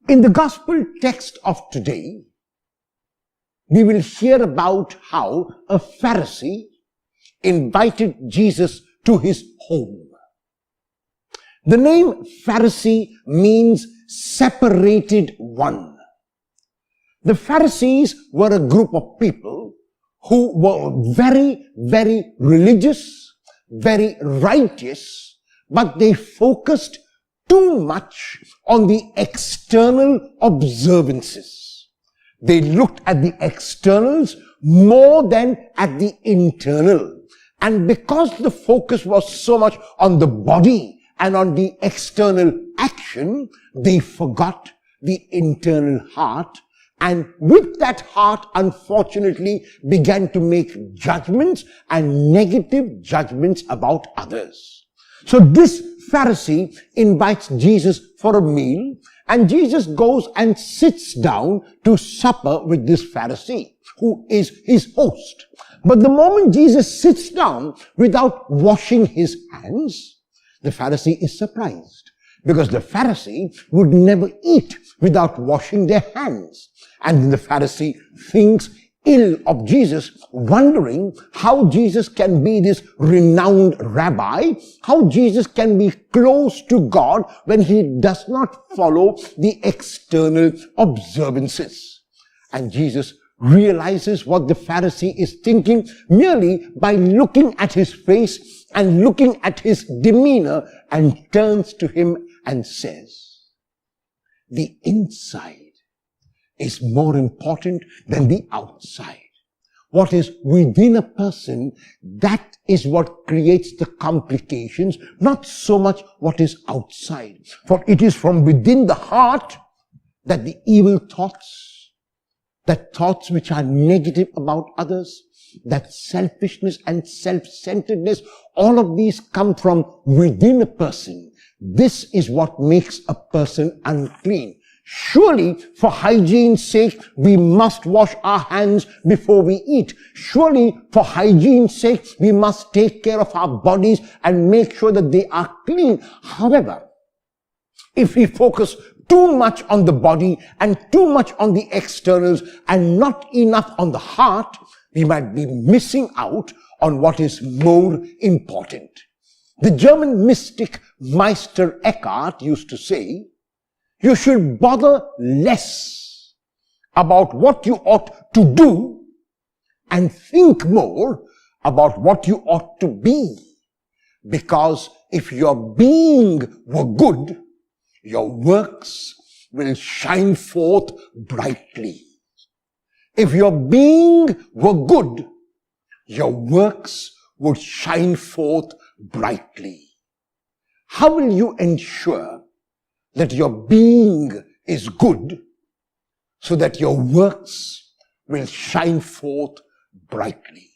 In the gospel text of today, we will hear about how a Pharisee invited Jesus to his home. The name Pharisee means separated one. The Pharisees were a group of people who were very, very religious, very righteous, but they focused too much on the external observances. They looked at the externals more than at the internal. And because the focus was so much on the body and on the external action, they forgot the internal heart. And with that heart, unfortunately, began to make judgments and negative judgments about others. So this Pharisee invites Jesus for a meal, and Jesus goes and sits down to supper with this Pharisee, who is his host. But the moment Jesus sits down without washing his hands, the Pharisee is surprised, because the Pharisee would never eat without washing their hands. And the Pharisee thinks ill of Jesus, wondering how Jesus can be this renowned rabbi, how Jesus can be close to God when he does not follow the external observances. And Jesus realizes what the Pharisee is thinking merely by looking at his face and looking at his demeanor, and turns to him and says, "The inside is more important than the outside. What is within a person, that is what creates the complications, not so much what is outside. For it is from within the heart that the evil thoughts, that thoughts which are negative about others, that selfishness and self-centeredness, all of these come from within a person. This is what makes a person unclean. Surely, for hygiene's sake, we must wash our hands before we eat. Surely, for hygiene's sake, we must take care of our bodies and make sure that they are clean. However, if we focus too much on the body and too much on the externals and not enough on the heart, we might be missing out on what is more important." The German mystic Meister Eckhart used to say, "You should bother less about what you ought to do and think more about what you ought to be. Because if your being were good, your works will shine forth brightly. If your being were good, your works would shine forth brightly." How will you ensure that your being is good so that your works will shine forth brightly?